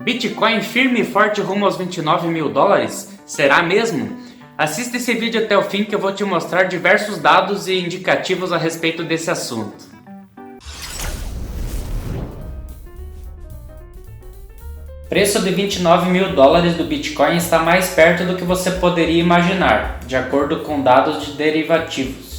Bitcoin firme e forte rumo aos 29 mil dólares? Será mesmo? Assista esse vídeo até o fim que eu vou te mostrar diversos dados e indicativos a respeito desse assunto. Preço de 29 mil dólares do Bitcoin está mais perto do que você poderia imaginar, de acordo com dados de derivativos.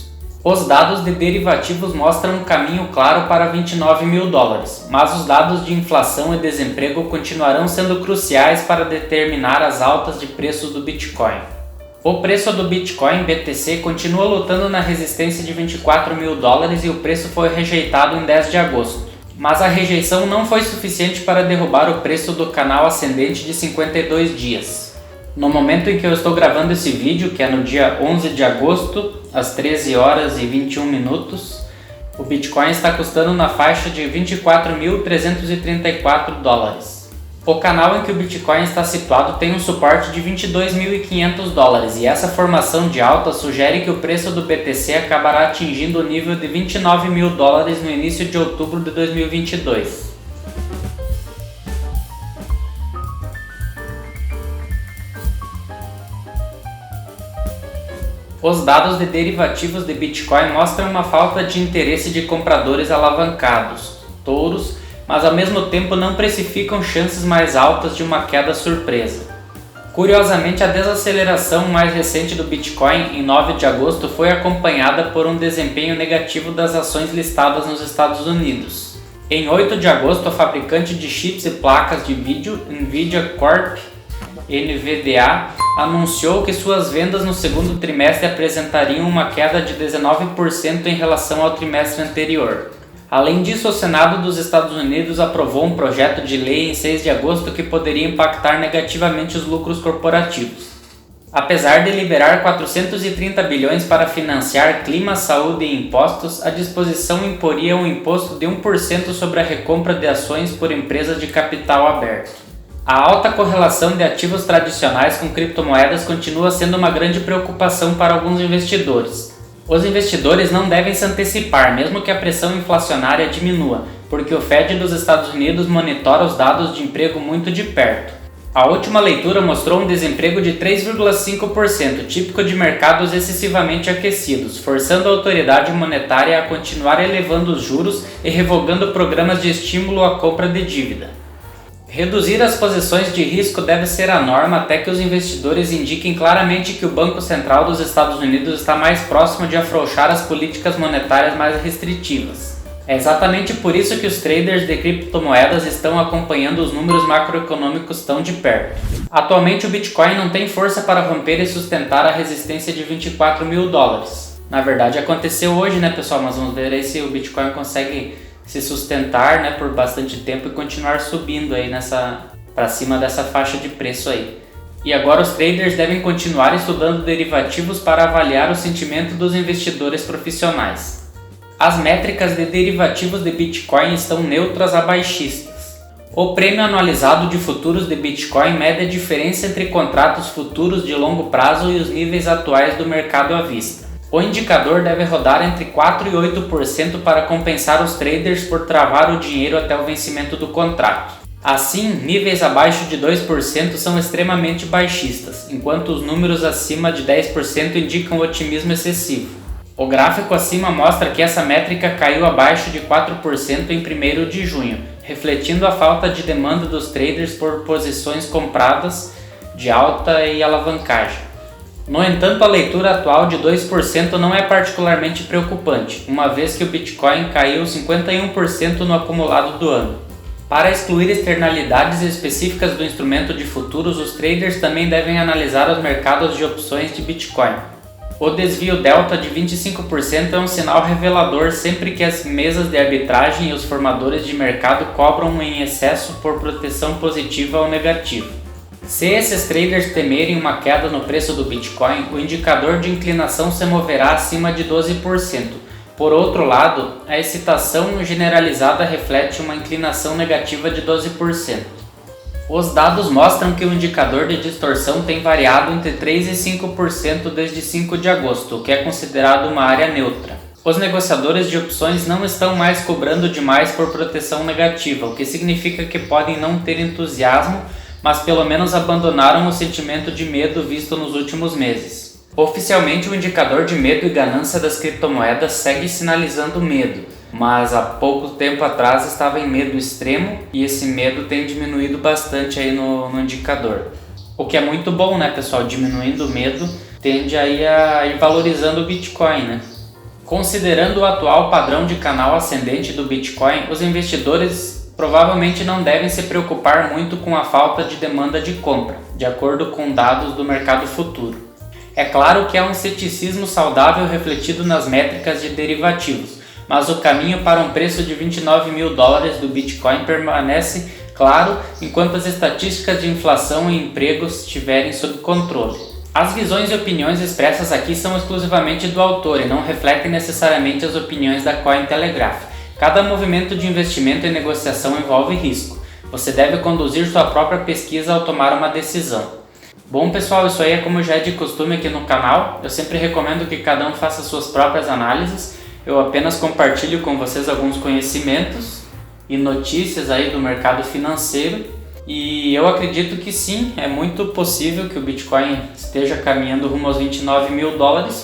Os dados de derivativos mostram um caminho claro para 29 mil dólares, mas os dados de inflação e desemprego continuarão sendo cruciais para determinar as altas de preços do Bitcoin. O preço do Bitcoin BTC continua lutando na resistência de 24 mil dólares e o preço foi rejeitado em 10 de agosto. Mas a rejeição não foi suficiente para derrubar o preço do canal ascendente de 52 dias. No momento em que eu estou gravando esse vídeo, que é no dia 11 de agosto, às 13 horas e 21 minutos, o Bitcoin está custando na faixa de 24.334 dólares. O canal em que o Bitcoin está situado tem um suporte de 22.500 dólares e essa formação de alta sugere que o preço do BTC acabará atingindo o nível de 29 mil dólares no início de outubro de 2022. Os dados de derivativos de Bitcoin mostram uma falta de interesse de compradores alavancados, touros, mas ao mesmo tempo não precificam chances mais altas de uma queda surpresa. Curiosamente, a desaceleração mais recente do Bitcoin em 9 de agosto foi acompanhada por um desempenho negativo das ações listadas nos Estados Unidos. Em 8 de agosto, a fabricante de chips e placas de vídeo, Nvidia Corp. NVDA, anunciou que suas vendas no segundo trimestre apresentariam uma queda de 19% em relação ao trimestre anterior. Além disso, o Senado dos Estados Unidos aprovou um projeto de lei em 6 de agosto que poderia impactar negativamente os lucros corporativos. Apesar de liberar 430 bilhões para financiar clima, saúde e impostos, a disposição imporia um imposto de 1% sobre a recompra de ações por empresas de capital aberto. A alta correlação de ativos tradicionais com criptomoedas continua sendo uma grande preocupação para alguns investidores. Os investidores não devem se antecipar, mesmo que a pressão inflacionária diminua, porque o Fed dos Estados Unidos monitora os dados de emprego muito de perto. A última leitura mostrou um desemprego de 3,5%, típico de mercados excessivamente aquecidos, forçando a autoridade monetária a continuar elevando os juros e revogando programas de estímulo à compra de dívida. Reduzir as posições de risco deve ser a norma até que os investidores indiquem claramente que o Banco Central dos Estados Unidos está mais próximo de afrouxar as políticas monetárias mais restritivas. É exatamente por isso que os traders de criptomoedas estão acompanhando os números macroeconômicos tão de perto. Atualmente o Bitcoin não tem força para romper e sustentar a resistência de 24 mil dólares. Na verdade aconteceu hoje, né pessoal, mas vamos ver aí se o Bitcoin consegue se sustentar, né, por bastante tempo e continuar subindo aí para cima dessa faixa de preço aí. E agora os traders devem continuar estudando derivativos para avaliar o sentimento dos investidores profissionais. As métricas de derivativos de Bitcoin estão neutras a baixistas. O prêmio anualizado de futuros de Bitcoin mede a diferença entre contratos futuros de longo prazo e os níveis atuais do mercado à vista. O indicador deve rodar entre 4% e 8% para compensar os traders por travar o dinheiro até o vencimento do contrato. Assim, níveis abaixo de 2% são extremamente baixistas, enquanto os números acima de 10% indicam otimismo excessivo. O gráfico acima mostra que essa métrica caiu abaixo de 4% em 1º de junho, refletindo a falta de demanda dos traders por posições compradas de alta e alavancagem. No entanto, a leitura atual de 2% não é particularmente preocupante, uma vez que o Bitcoin caiu 51% no acumulado do ano. Para excluir externalidades específicas do instrumento de futuros, os traders também devem analisar os mercados de opções de Bitcoin. O desvio delta de 25% é um sinal revelador sempre que as mesas de arbitragem e os formadores de mercado cobram em excesso por proteção positiva ou negativa. Se esses traders temerem uma queda no preço do Bitcoin, o indicador de inclinação se moverá acima de 12%. Por outro lado, a excitação generalizada reflete uma inclinação negativa de 12%. Os dados mostram que o indicador de distorção tem variado entre 3% e 5% desde 5 de agosto, o que é considerado uma área neutra. Os negociadores de opções não estão mais cobrando demais por proteção negativa, o que significa que podem não ter entusiasmo, mas pelo menos abandonaram o sentimento de medo visto nos últimos meses. Oficialmente, o indicador de medo e ganância das criptomoedas segue sinalizando medo, mas há pouco tempo atrás estava em medo extremo e esse medo tem diminuído bastante aí no indicador. O que é muito bom, né, pessoal? Diminuindo o medo tende aí a ir valorizando o Bitcoin, né? Considerando o atual padrão de canal ascendente do Bitcoin, os investidores provavelmente não devem se preocupar muito com a falta de demanda de compra, de acordo com dados do mercado futuro. É claro que há um ceticismo saudável refletido nas métricas de derivativos, mas o caminho para um preço de $29 mil do Bitcoin permanece claro enquanto as estatísticas de inflação e empregos estiverem sob controle. As visões e opiniões expressas aqui são exclusivamente do autor e não refletem necessariamente as opiniões da Cointelegraph. Cada movimento de investimento e negociação envolve risco. Você deve conduzir sua própria pesquisa ao tomar uma decisão. Bom pessoal, isso aí é como já é de costume aqui no canal. Eu sempre recomendo que cada um faça suas próprias análises. Eu apenas compartilho com vocês alguns conhecimentos e notícias aí do mercado financeiro. E eu acredito que sim, é muito possível que o Bitcoin esteja caminhando rumo aos $29 mil,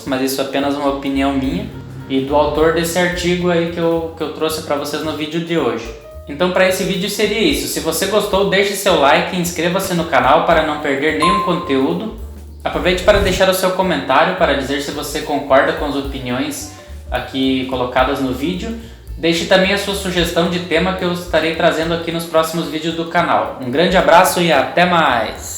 mas isso é apenas uma opinião minha e do autor desse artigo aí que eu trouxe para vocês no vídeo de hoje. Então para esse vídeo seria isso. Se você gostou, deixe seu like e inscreva-se no canal para não perder nenhum conteúdo. Aproveite para deixar o seu comentário para dizer se você concorda com as opiniões aqui colocadas no vídeo. Deixe também a sua sugestão de tema que eu estarei trazendo aqui nos próximos vídeos do canal. Um grande abraço e até mais!